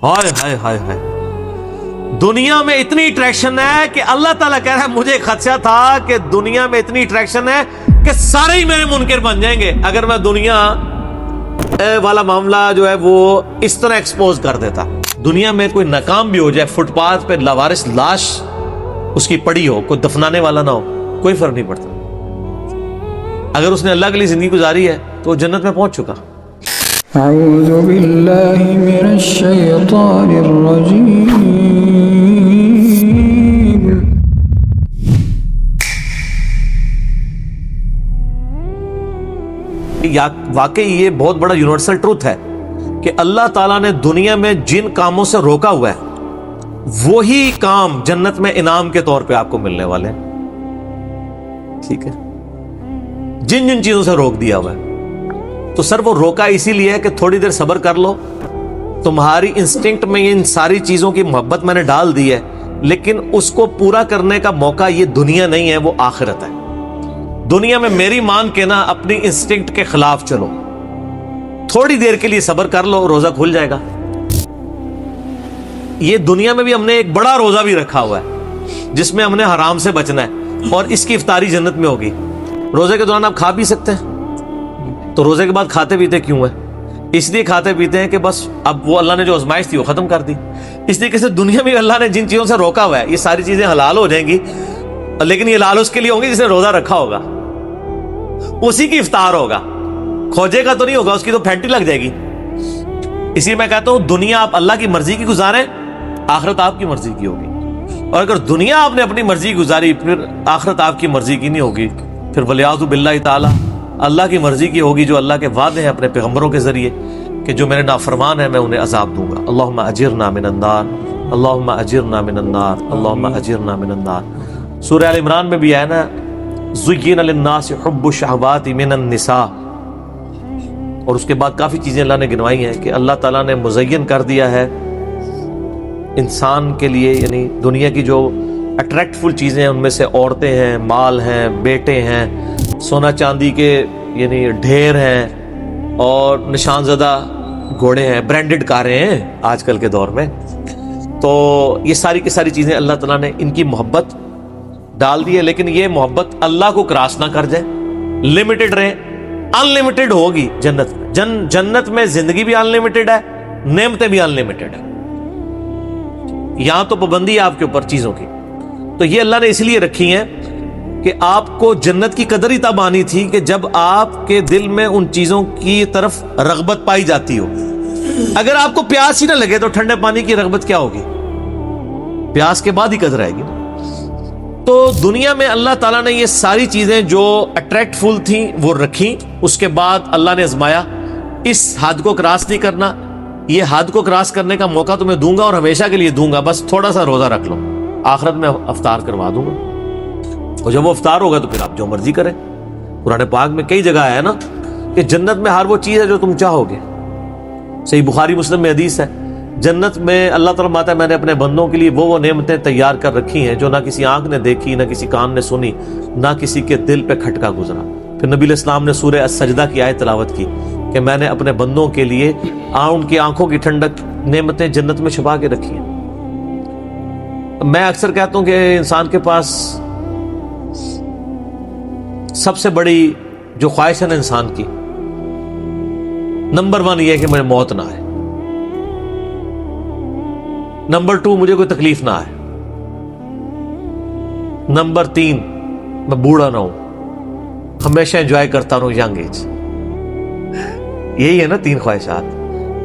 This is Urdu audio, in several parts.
ہائے ہائے ہائے ہائے، دنیا میں اتنی اٹریکشن ہے کہ اللہ تعالیٰ کہہ رہا ہے مجھے خدشہ تھا کہ دنیا میں اتنی اٹریکشن ہے کہ سارے ہی میرے منکر بن جائیں گے اگر میں دنیا والا معاملہ جو ہے وہ اس طرح ایکسپوز کر دیتا۔ دنیا میں کوئی ناکام بھی ہو جائے، فٹ پاتھ پہ لاوارث لاش اس کی پڑی ہو، کوئی دفنانے والا نہ ہو، کوئی فرق نہیں پڑتا۔ اگر اس نے اللہ کے لیے زندگی گزاری ہے تو وہ جنت میں پہنچ چکا۔ اعوذ باللہ من الشیطان الرجیم۔ واقعی یہ بہت بڑا یونیورسل ٹروتھ ہے کہ اللہ تعالیٰ نے دنیا میں جن کاموں سے روکا ہوا ہے وہی کام جنت میں انعام کے طور پہ آپ کو ملنے والے ہیں، ٹھیک ہے؟ جن جن چیزوں سے روک دیا ہوا ہے تو سر وہ روکا اسی لیے ہے کہ تھوڑی دیر صبر کر لو، تمہاری انسٹنکٹ میں ان ساری چیزوں کی محبت میں نے ڈال دی ہے، لیکن اس کو پورا کرنے کا موقع یہ دنیا نہیں ہے، وہ آخرت ہے۔ دنیا میں میری مان کے نا اپنی انسٹنکٹ کے خلاف چلو، تھوڑی دیر کے لیے صبر کر لو، روزہ کھل جائے گا۔ یہ دنیا میں بھی ہم نے ایک بڑا روزہ بھی رکھا ہوا ہے جس میں ہم نے حرام سے بچنا ہے، اور اس کی افطاری جنت میں ہوگی۔ روزے کے دوران آپ کھا پی سکتے ہیں، تو روزے کے بعد کھاتے پیتے کیوں ہیں؟ اس لیے کھاتے پیتے ہیں کہ بس اب وہ اللہ نے جو آزمائش تھی وہ ختم کر دی۔ اس طریقے سے دنیا میں اللہ نے جن چیزوں سے روکا ہوا ہے یہ ساری چیزیں حلال ہو جائیں گی، لیکن یہ لال اس کے لیے ہوں گی جس نے روزہ رکھا ہوگا، اسی کی افطار ہوگا، کھوجے کا تو نہیں ہوگا، اس کی تو پھینٹی لگ جائے گی۔ اسی لیے میں کہتا ہوں دنیا آپ اللہ کی مرضی کی گزاریں، آخرت آپ کی مرضی کی ہوگی، اور اگر دنیا آپ نے اپنی مرضی کی گزاری پھر آخرت آپ کی مرضی کی نہیں ہوگی، پھر ولیعوذ باللہ تعالی اللہ کی مرضی کی ہوگی، جو اللہ کے وعدے ہیں اپنے پیغمبروں کے ذریعے کہ جو میرے نافرمان ہیں میں انہیں عذاب دوں گا۔ اللہم اجرنا من النار، اللہم اجرنا من النار، اللہم اجرنا من النار۔ سورہ آل عمران میں بھی ہے نا، زُيِّنَ لِلنَّاسِ حُبُّ الشَّهَوَاتِ مِنَ النِّسَاءِ، اور اس کے بعد کافی چیزیں اللہ نے گنوائی ہیں کہ اللہ تعالیٰ نے مزین کر دیا ہے انسان کے لیے، یعنی دنیا کی جو اٹریکٹ فل چیزیں ہیں ان میں سے عورتیں ہیں، مال ہیں، بیٹے ہیں، سونا چاندی کے یعنی ڈھیر ہیں، اور نشان زدہ گھوڑے ہیں، برانڈڈ کاریں ہیں آج کل کے دور میں۔ تو یہ ساری کی ساری چیزیں اللہ تعالیٰ نے ان کی محبت ڈال دی ہے، لیکن یہ محبت اللہ کو کراس نہ کر جائے، لمیٹڈ رہے۔ ان لمیٹڈ ہوگی جنت میں، جنت میں زندگی بھی ان لمیٹڈ ہے، نعمتیں بھی ان لمیٹڈ ہے، یہاں تو پابندی ہے آپ کے اوپر چیزوں کی۔ تو یہ اللہ نے اس لیے رکھی ہیں کہ آپ کو جنت کی قدر ہی تب آنی تھی کہ جب آپ کے دل میں ان چیزوں کی طرف رغبت پائی جاتی ہو۔ اگر آپ کو پیاس ہی نہ لگے تو ٹھنڈے پانی کی رغبت کیا ہوگی؟ پیاس کے بعد ہی قدر آئے گی نا۔ تو دنیا میں اللہ تعالیٰ نے یہ ساری چیزیں جو اٹریکٹ فل تھیں وہ رکھیں، اس کے بعد اللہ نے آزمایا اس حد کو کراس نہیں کرنا، یہ حد کو کراس کرنے کا موقع تمہیں دوں گا اور ہمیشہ کے لیے دوں گا، بس تھوڑا سا روزہ رکھ لو، آخرت میں افطار کروا دوں گا، اور جب وہ افطار ہوگا تو پھر آپ جو مرضی کریں۔ قرآن پاک میں کئی جگہ ہے نا کہ جنت میں ہر وہ چیز ہے جو تم چاہو گے۔ صحیح بخاری مسلم میں حدیث ہے، جنت میں اللہ تعالیٰ ماتا ہے میں نے اپنے بندوں کے لیے وہ نعمتیں تیار کر رکھی ہیں جو نہ کسی آنکھ نے دیکھی، نہ کسی کان نے سنی، نہ کسی کے دل پہ کھٹکا گزرا۔ پھر نبی علیہ السلام نے سورہ السجدہ کی آیت تلاوت کی کہ میں نے اپنے بندوں کے لیے ان کی آنکھوں کی ٹھنڈک نعمتیں جنت میں چھپا کے رکھی ہیں۔ میں اکثر کہتا ہوں کہ انسان کے پاس سب سے بڑی جو خواہش ہے نا انسان کی، نمبر 1 یہ ہے کہ مجھے موت نہ آئے، نمبر 2 مجھے کوئی تکلیف نہ آئے، نمبر 3 میں بوڑھا نہ ہوں، ہمیشہ انجوائے کرتا رہوں ینگ ایج۔ یہی ہے نا 3 خواہشات۔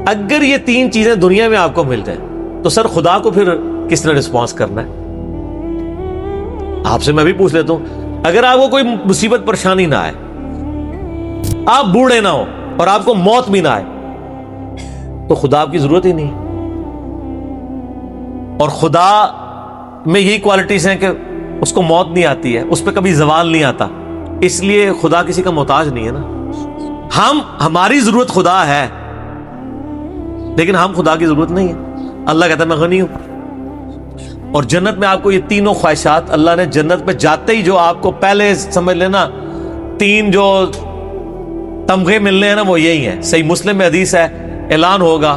اگر یہ 3 چیزیں دنیا میں آپ کو مل جائیں تو سر خدا کو پھر کس نے رسپانس کرنا ہے؟ آپ سے میں بھی پوچھ لیتا ہوں، اگر آپ کو کوئی مصیبت پریشانی نہ آئے، آپ بوڑھے نہ ہو اور آپ کو موت بھی نہ آئے، تو خدا آپ کی ضرورت ہی نہیں۔ اور خدا میں یہی کوالٹیز ہیں کہ اس کو موت نہیں آتی ہے، اس پہ کبھی زوال نہیں آتا، اس لیے خدا کسی کا محتاج نہیں ہے نا۔ ہماری ضرورت خدا ہے لیکن ہم خدا کی ضرورت نہیں ہے۔ اللہ کہتا ہے میں غنی ہوں۔ اور جنت میں آپ کو یہ تینوں خواہشات اللہ نے جنت پہ جاتے ہی جو آپ کو پہلے سمجھ لینا 3 جو تمغے ملنے ہیں نا وہ یہی ہیں۔ صحیح مسلم میں حدیث ہے، اعلان ہوگا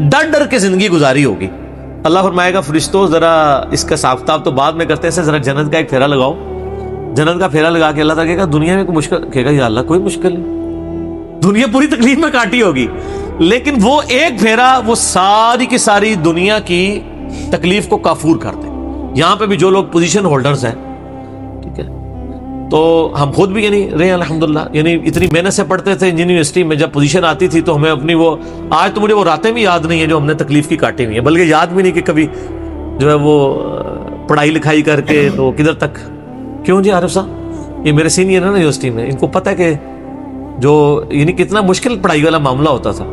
ڈر ڈر کے زندگی گزاری ہوگی. اللہ فرمائے گا فرشتوں ذرا اس کا حساب کتاب تو بعد میں کرتے ہیں، ذرا جنت کا ایک پھیرا لگاؤ. جنت کا پھیرا لگا کے اللہ تعالیٰ کہے گا دنیا میں کوئی مشکل، کہے گا یا اللہ کوئی مشکل نہیں، دنیا پوری تکلیف میں کاٹی ہوگی، لیکن وہ ایک پھیرا وہ ساری کی ساری دنیا کی تکلیف کو کافور کر دے. یہاں پہ بھی جو لوگ پوزیشن ہولڈرز ہیں، ٹھیک ہے، تو ہم خود بھی یعنی رہے الحمدللہ، یعنی اتنی محنت سے پڑھتے تھے یونیورسٹی میں، جب پوزیشن آتی تھی تو ہمیں اپنی وہ، آج تو مجھے وہ راتیں بھی یاد نہیں ہیں جو ہم نے تکلیف کی کاٹی ہوئی ہیں، بلکہ یاد بھی نہیں کہ کبھی جو ہے وہ پڑھائی لکھائی کر کے تو کدھر تک. کیوں جی عارف صاحب، یہ میرے سینئر ہیں نا یونیورسٹی میں، ان کو پتہ ہے کہ جو یعنی کتنا مشکل پڑھائی والا معاملہ ہوتا تھا.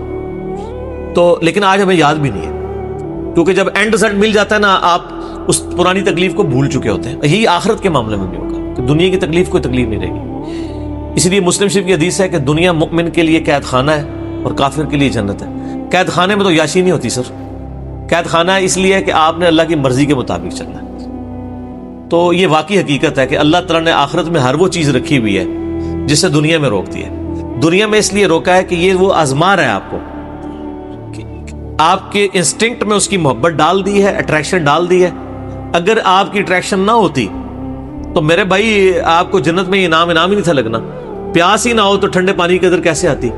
تو لیکن آج ہمیں یاد بھی نہیں ہے، کیونکہ جب اینڈ رزلٹ مل جاتا ہے نا، آپ اس پرانی تکلیف کو بھول چکے ہوتے ہیں. یہی آخرت کے معاملے میں بھی ہوگا کہ دنیا کی تکلیف کوئی تکلیف نہیں رہے گی. اس لیے مسلم شریف کی حدیث ہے کہ دنیا مؤمن کے لیے قید خانہ ہے اور کافر کے لیے جنت ہے. قید خانے میں تو یاشی نہیں ہوتی سر، قید خانہ اس لیے کہ آپ نے اللہ کی مرضی کے مطابق چلنا ہے. تو یہ واقعی حقیقت ہے کہ اللہ تعالیٰ نے آخرت میں ہر وہ چیز رکھی ہوئی ہے جس سے دنیا میں روک دی ہے. دنیا میں اس لیے روکا ہے کہ یہ وہ آزما رہا ہے آپ کو، آپ کے انسٹنکٹ میں اس کی محبت ڈال دی ہے، اٹریکشن ڈال دی ہے. اگر آپ کی اٹریکشن نہ ہوتی تو میرے بھائی آپ کو جنت میں انعام ہی نہیں تھا لگنا. پیاس ہی نہ ہو تو ٹھنڈے پانی کی قدر کیسے آتی،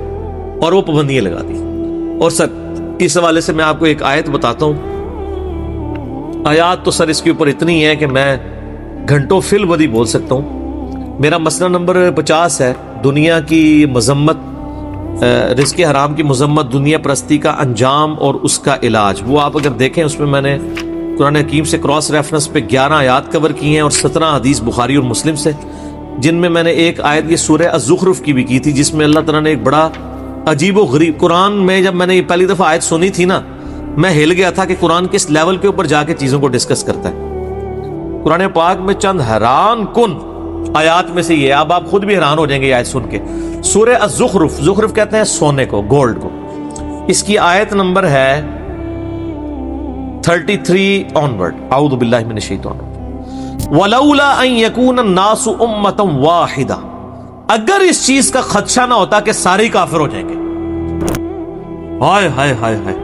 اور وہ پابندیاں لگا دی. اور سر اس حوالے سے میں آپ کو ایک آیت بتاتا ہوں. آیات تو سر اس کے اوپر اتنی ہے کہ میں گھنٹوں فی الودی بول سکتا ہوں. میرا مسئلہ نمبر 50 ہے، دنیا کی مذمت، رزق حرام کی مذمت، دنیا پرستی کا انجام اور اس کا علاج. وہ آپ اگر دیکھیں اس میں نے قرآن حکیم سے کراس ریفرنس پہ 11 آیات کور کی ہیں اور 17 حدیث بخاری اور مسلم سے، جن میں نے ایک آیت یہ سورہ الزخرف کی بھی کی تھی، جس میں اللہ تعالیٰ نے ایک بڑا عجیب و غریب، قرآن میں جب میں نے یہ پہلی دفعہ آیت سنی تھی نا، میں ہل گیا تھا کہ قرآن کس لیول کے اوپر جا کے چیزوں کو ڈسکس کرتا ہے. قرآن پاک میں چند حیران کن آیات میں سے یہ، اب آپ خود بھی حیران ہو جائیں گے آیت سن کے. سورہ الزخرف، زخرف کہتے ہیں سونے کو، گولڈ کو. اس کی آیت نمبر ہے 33 آنورڈ. اعوذ باللہ من الشیطان الرجیم. ولولا ان یکون الناس امۃ واحدہ، اگر اس چیز کا خدشہ نہ ہوتا کہ سارے ہی کافر ہو جائیں گے. ہائے ہائے ہائے ہائے،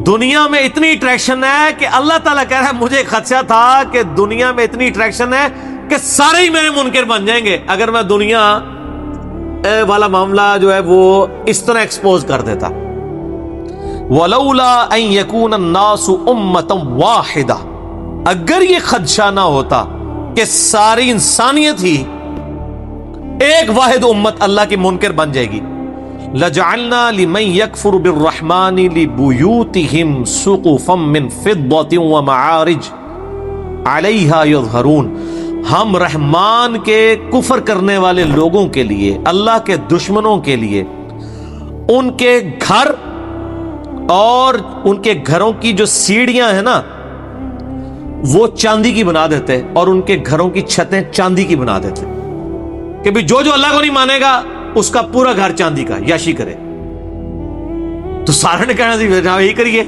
دنیا میں اتنی اٹریکشن ہے کہ اللہ تعالیٰ کہہ رہا ہے مجھے خدشہ تھا کہ دنیا میں اتنی اٹریکشن ہے کہ سارے ہی میرے منکر بن جائیں گے اگر میں دنیا والا معاملہ جو ہے وہ اس طرح ایکسپوز کر دیتا. وَلَوْلَا أَن يَكُونَ النَّاسُ أُمَّةً وَاحِدَةً، اگر یہ خدشہ نہ ہوتا کہ ساری انسانیت ہی ایک واحد امت اللہ کی منکر بن جائے گی. لَجَعَلْنَا لِمَن يَكْفُرُ بِالرَّحْمَنِ لِبُيُوتِهِمْ سُقُفًا مِّن فِضَّةٍ وَمَعَارِجَ عَلَيْهَا يَظْهَرُونَ، ہم رحمان کے کفر کرنے والے لوگوں کے لیے، اللہ کے دشمنوں کے لیے، ان کے گھر اور ان کے گھروں کی جو سیڑھیاں ہیں نا وہ چاندی کی بنا دیتے، اور ان کے گھروں کی چھتیں چاندی کی بنا دیتے کہ بھی جو اللہ کو نہیں مانے گا اس کا پورا گھر چاندی کا، یاشی کرے. تو سارے نے کہنا یہی کریے.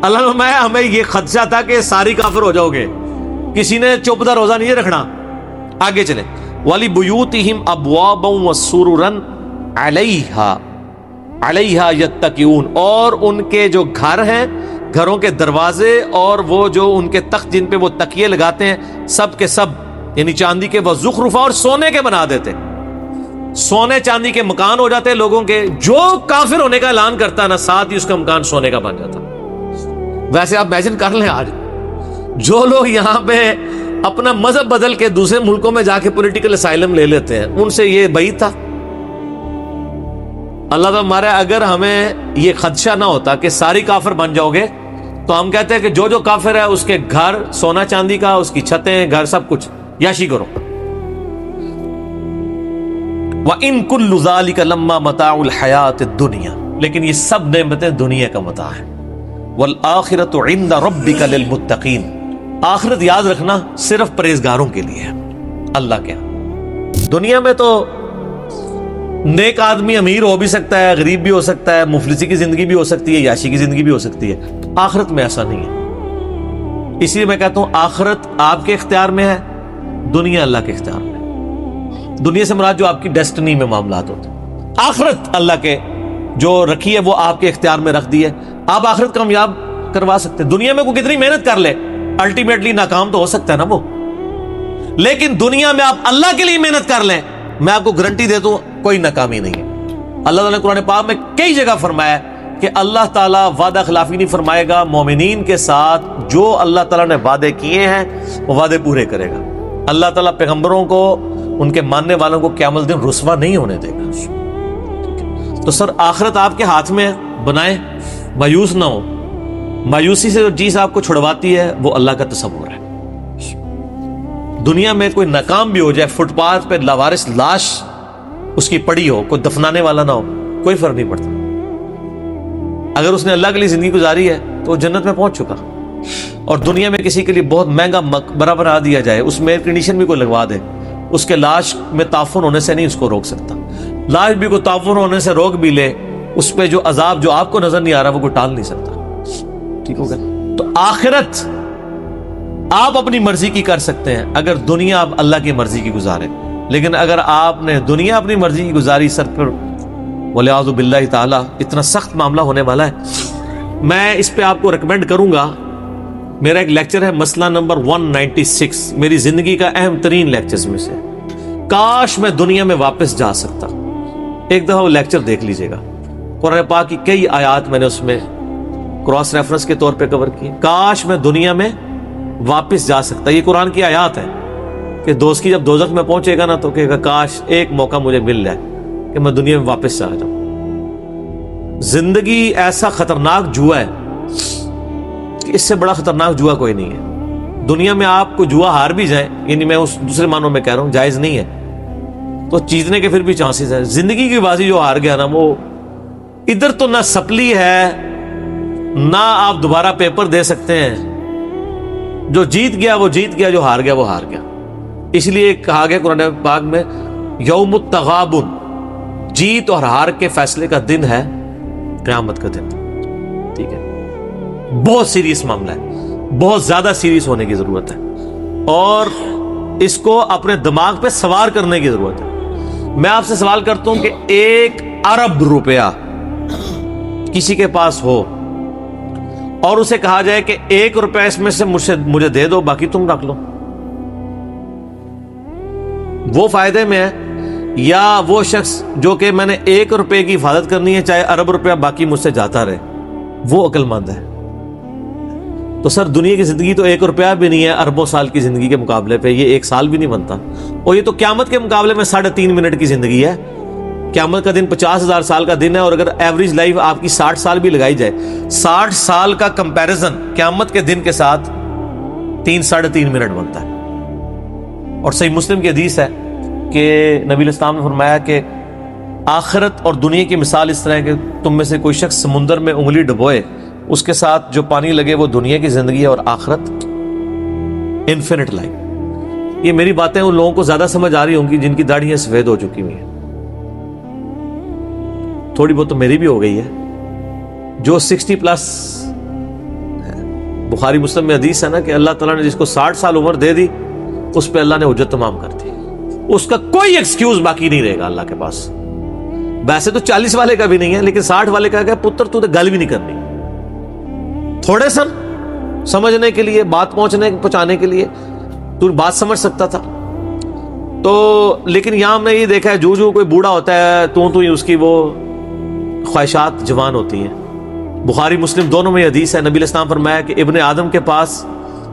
اللہ نے ہمیں یہ خدشہ تھا کہ ساری کافر ہو جاؤ گے، کسی نے چوپدہ روزہ نہیں رکھنا. آگے چلے. وَلِبُيُوتِهِمْ أَبْوَابًا وَسُرُرًا عَلَيْهَا يَتَّكِئُونَ، اور ان کے جو گھر ہیں، گھروں کے دروازے اور وہ جو ان کے تخت جن پہ وہ تکیے لگاتے ہیں، سب کے سب یعنی چاندی کے، وَزُخْرُفًا، اور سونے کے بنا دیتے. سونے چاندی کے مکان ہو جاتے لوگوں کے. جو کافر ہونے کا اعلان کرتا ہے نا، ساتھ ہی اس کا مکان سونے کا بن جاتا. ویسے آپ امیجن کر لیں آج جو لوگ یہاں پہ اپنا مذہب بدل کے دوسرے ملکوں میں جا کے پولیٹیکل اسائلم لے لیتے ہیں، ان سے یہ بعید تھا. اللہ تعالیٰ ہمارے، اگر ہمیں یہ خدشہ نہ ہوتا کہ ساری کافر بن جاؤ گے تو ہم کہتے ہیں کہ جو کافر ہے اس کے گھر سونا چاندی کا، اس کی چھتیں، گھر سب کچھ یاشی کرو. وَإِن كُلُّ ذَلِكَ لَمَّا مَتَاعُ الْحَيَاةِ الدُّنْيَا، لیکن یہ سب نعمتیں دنیا کا متاع ہیں. وَالْآخِرَةُ عِندَ رَبِّكَ لِلْمُتَّقِينَ، آخرت یاد رکھنا صرف پرہیزگاروں کے لیے ہے اللہ کے. دنیا میں تو نیک آدمی امیر ہو بھی سکتا ہے، غریب بھی ہو سکتا ہے، مفلسی کی زندگی بھی ہو سکتی ہے، یاشی کی زندگی بھی ہو سکتی ہے. آخرت میں ایسا نہیں ہے. اس لیے میں کہتا ہوں آخرت آپ کے اختیار میں ہے، دنیا اللہ کے اختیار میں. دنیا سے مراد جو آپ کی ڈیسٹنی میں معاملات ہوتے ہیں، آخرت اللہ کے جو رکھی ہے وہ آپ کے اختیار میں رکھ دی ہے. آپ آخرت کامیاب کروا سکتے ہیں. دنیا میں کوئی کتنی محنت کر لے الٹیمیٹلی ناکام تو ہو سکتا ہے نا وہ, لیکن دنیا میں آپ اللہ کے لیے محنت کر لیں, میں آپ کو گارنٹی دیتا ہوں کوئی ناکامی نہیں ہے. اللہ تعالیٰ نے قرآن پاک میں کئی جگہ فرمایا کہ اللہ تعالیٰ وعدہ خلافی نہیں فرمائے گا. مومنین کے ساتھ جو اللہ تعالیٰ نے وعدے کیے ہیں وہ وعدے پورے کرے گا. اللہ تعالیٰ پیغمبروں کو, ان کے ماننے والوں کو قیامت دن رسوا نہیں ہونے دے گا. تو سر آخرت آپ کے ہاتھ میں ہے, بنائیں, مایوس نہ ہو. مایوسی سے جو چیز آپ کو چھڑواتی ہے وہ اللہ کا تصور ہے. دنیا میں کوئی ناکام بھی ہو جائے, فٹ پاتھ پہ لاوارث لاش اس کی پڑی ہو, کوئی دفنانے والا نہ ہو, کوئی فرق نہیں پڑتا. اگر اس نے اللہ کے لیے زندگی گزاری ہے تو وہ جنت میں پہنچ چکا. اور دنیا میں کسی کے لیے بہت مہنگا مقبرہ بنا دیا جائے, اس میں ایئر کنڈیشن بھی کوئی لگوا دے, اس کے لاش میں تعفن ہونے سے نہیں اس کو روک سکتا. لاش بھی کوئی تعفن ہونے سے روک بھی لے, اس پہ جو عذاب جو آپ کو نظر نہیں آ رہا وہ کوئی ٹال نہیں سکتا. ٹھیک ہو گیا. تو آخرت آپ اپنی مرضی کی کر سکتے ہیں اگر دنیا آپ اللہ کی مرضی کی گزارے, لیکن اگر آپ نے دنیا اپنی مرضی کی گزاری سر پر ولیعوذ باللہ تعالی اتنا سخت معاملہ ہونے والا ہے. میں اس پہ آپ کو ریکمینڈ کروں گا, میرا ایک لیکچر ہے مسئلہ نمبر 196, میری زندگی کا اہم ترین لیکچرز میں سے. کاش میں دنیا میں واپس جا سکتا. ایک دفعہ وہ لیکچر دیکھ لیجئے گا. قرآن پاک کی کئی آیات میں نے اس میں کراس ریفرنس کے طور پہ کور کی. کاش میں دنیا میں واپس جا سکتا. یہ قرآن کی آیات ہے کہ دوست کی جب دوزخ میں پہنچے گا نا تو کہے گا کاش ایک موقع مجھے مل جائے کہ میں دنیا میں واپس چلا جاؤں. زندگی ایسا خطرناک جوا ہے کہ اس سے بڑا خطرناک جوا کوئی نہیں ہے. دنیا میں آپ کو جوا ہار بھی جائیں, یعنی میں اس دوسرے معنوں میں کہہ رہا ہوں جائز نہیں ہے, تو جیتنے کے پھر بھی چانسز ہیں. زندگی کی بازی جو ہار گیا نا وہ ادھر تو نہ سپلی ہے نہ آپ دوبارہ پیپر دے سکتے ہیں. جو جیت گیا وہ جیت گیا, جو ہار گیا وہ ہار گیا. اس لیے کہا گیا قرآن پاک میں یوم التغابن, جیت اور ہار کے فیصلے کا دن ہے قیامت کا دن. ٹھیک ہے, بہت سیریس معاملہ ہے, بہت زیادہ سیریس ہونے کی ضرورت ہے, اور اس کو اپنے دماغ پہ سوار کرنے کی ضرورت ہے. میں آپ سے سوال کرتا ہوں کہ 1 ارب روپیہ کسی کے پاس ہو اور اسے کہا جائے کہ 1 روپیہ اس میں سے مجھے دے دو, باقی تم رکھ لو, وہ فائدے میں ہے یا وہ شخص جو کہ میں نے 1 روپے کی حفاظت کرنی ہے چاہے ارب روپیہ باقی مجھ سے جاتا رہے, وہ عقل مند ہے. تو سر دنیا کی زندگی تو 1 روپیہ بھی نہیں ہے اربوں سال کی زندگی کے مقابلے پہ, یہ 1 سال بھی نہیں بنتا. اور یہ تو قیامت کے مقابلے میں 3.5 منٹ کی زندگی ہے. قیامت کا دن 50,000 سال کا دن ہے, اور اگر ایوریج لائف آپ کی 60 سال بھی لگائی جائے, 60 سال کا کمپیریزن قیامت کے دن کے ساتھ 3.5 منٹ بنتا ہے. اور صحیح مسلم کی حدیث ہے کہ نبی علیہ السلام نے فرمایا کہ آخرت اور دنیا کی مثال اس طرح ہے کہ تم میں سے کوئی شخص سمندر میں انگلی ڈبوئے, اس کے ساتھ جو پانی لگے وہ دنیا کی زندگی ہے, اور آخرت انفینٹ لائف. یہ میری باتیں ان لوگوں کو زیادہ سمجھ آ رہی ہوں گی جن کی داڑھیاں سفید ہو چکی ہوئی ہیں, تھوڑی بہت تو میری بھی ہو گئی ہے. جو 60 پلس ہے, بخاری مسلم میں حدیث ہے نا کہ اللہ تعالیٰ نے جس کو 60 سال عمر دے دی اس پہ اللہ نے حجت تمام کر دی, اس کا کوئی ایکسکیوز باقی نہیں رہے گا اللہ کے پاس. ویسے تو 40 والے کا بھی نہیں ہے, لیکن 60 والے کا کہ پتر تو گل بھی نہیں کرنی. تھوڑے سن سمجھنے کے لیے, بات پہنچانے کے لیے تو بات سمجھ سکتا تھا. تو لیکن یہاں ہم نے یہ دیکھا ہے جو کوئی بوڑھا ہوتا ہے تو ہی اس کی وہ خواہشات جوان ہوتی ہیں. بخاری مسلم دونوں میں حدیث ہے, نبی علیہ السلام فرمایا کہ ابن آدم کے پاس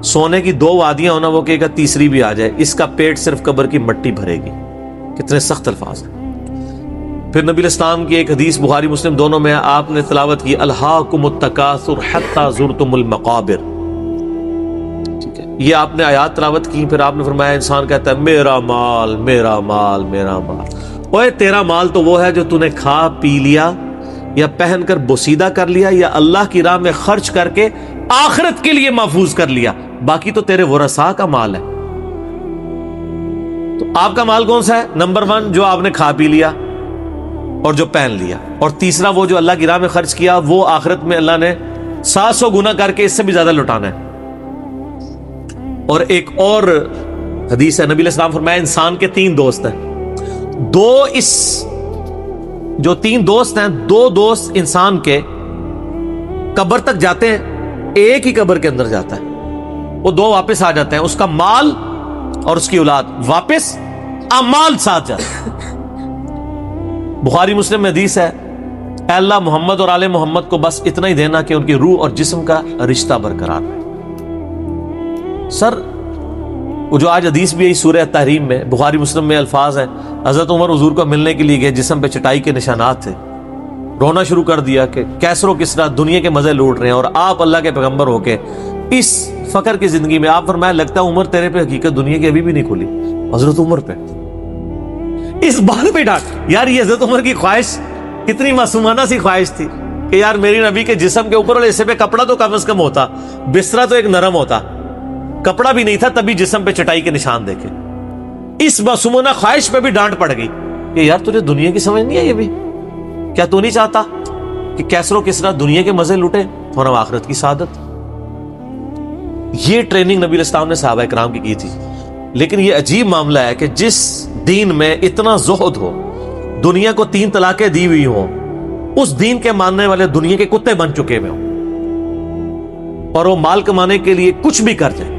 سونے کی 2 وادیاں ہونا, وہ کہے گا تیسری بھی آ جائے, اس کا پیٹ صرف قبر کی مٹی بھرے گی. کتنے سخت الفاظ ہیں. پھر نبی علیہ السلام کی ایک حدیث بخاری مسلم دونوں میں آپ نے تلاوت کی, الہاکم التکاثر حتی زرتم المقابر. ٹھیک ہے, یہ آپ نے آیات تلاوت کی. پھر آپ نے فرمایا انسان کہتا ہے میرا مال میرا مال میرا مال. اوے تیرا مال تو وہ ہے جو تو نے کھا پی لیا یا پہن کر بوسیدہ کر لیا یا اللہ کی راہ میں خرچ کر کے آخرت کے لیے محفوظ کر لیا, باقی تو تیرے ورثاء کا مال ہے. تو آپ کا مال کون سا ہے؟ نمبر 1 جو آپ نے کھا پی لیا اور جو پہن لیا, اور تیسرا وہ جو اللہ کی راہ میں خرچ کیا, وہ آخرت میں اللہ نے 700 گنا کر کے اس سے بھی زیادہ لوٹانا ہے. اور ایک اور حدیث ہے, نبی علیہ السلام فرمایا انسان کے 3 دوست ہیں, 2 اس جو 3 دوست ہیں، 2 دوست انسان کے قبر تک جاتے ہیں، ایک ہی قبر کے اندر جاتا ہے، وہ 2 واپس آ جاتے ہیں، اس کا مال اور اس کی اولاد واپس، اعمال ساتھ جاتے ہیں۔ بخاری مسلم میں حدیث ہے، اے اللہ محمد اور آل محمد کو بس اتنا ہی دینا کہ ان کی روح اور جسم کا رشتہ برقرار رہے۔ سر وہ جو آج حدیث بھی ہے سورہ تحریم میں، بخاری مسلم میں الفاظ ہیں، حضرت عمر حضور کو ملنے کے لیے گئے، جسم پہ چٹائی کے نشانات تھے، رونا شروع کر دیا کہ کیسر و کسرا دنیا کے مزے لوٹ رہے ہیں، اور آپ اللہ کے پیغمبر ہو کے اس فقر کی زندگی میں، آپ فرمایا لگتا ہے عمر تیرے پہ حقیقت دنیا کی ابھی بھی نہیں کھلی۔ حضرت عمر پہ اس بات پہ ڈانٹ، یار یہ حضرت عمر کی خواہش کتنی معصومانہ سی خواہش تھی کہ یار میری نبی کے جسم کے اوپر والے حصے پہ کپڑا تو کم از کم ہوتا، بسترا تو ایک نرم ہوتا، کپڑا بھی نہیں تھا، تبھی جسم پہ چٹائی کے نشان دیکھے۔ اس معصومانہ خواہش پہ بھی ڈانٹ پڑ گئی کہ یار تجھے دنیا کی سمجھ نہیں ہے، یہ بھی کیا تو نہیں چاہتا کہ کیسر و کسرا دنیا کے مزے لوٹے اور ہم آخرت کی سعادت؟ یہ ٹریننگ نبی علیہ السلام نے صحابہ کرام کی تھی۔ لیکن یہ عجیب معاملہ ہے کہ جس دین میں اتنا زہد ہو، دنیا کو 3 طلاقیں دی ہوئی ہوں، اس دین کے ماننے والے دنیا کے کتے بن چکے ہوئے ہوں، اور وہ مال کمانے کے لیے کچھ بھی کر جائیں،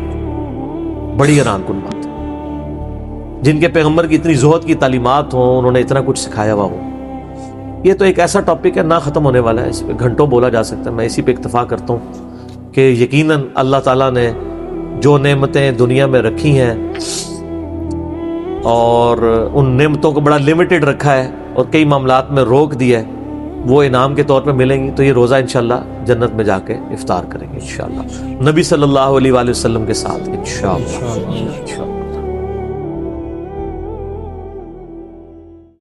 بڑی حیران کن بات ہے۔ جن کے پیغمبر کی اتنی زہد کی تعلیمات ہوں، انہوں نے اتنا کچھ سکھایا ہوا ہو۔ یہ تو ایک ایسا ٹاپک ہے، نہ ختم ہونے والا ہے، اس پہ گھنٹوں بولا جا سکتا ہے۔ میں اسی پہ اکتفا کرتا ہوں کہ یقیناً اللہ تعالیٰ نے جو نعمتیں دنیا میں رکھی ہیں، اور ان نعمتوں کو بڑا لمیٹڈ رکھا ہے اور کئی معاملات میں روک دیا ہے، وہ انعام کے طور پہ ملیں گی، تو یہ روزہ انشاءاللہ جنت میں جا کے افطار کریں گے انشاءاللہ، نبی صلی اللہ علیہ وآلہ وسلم کے ساتھ انشاءاللہ۔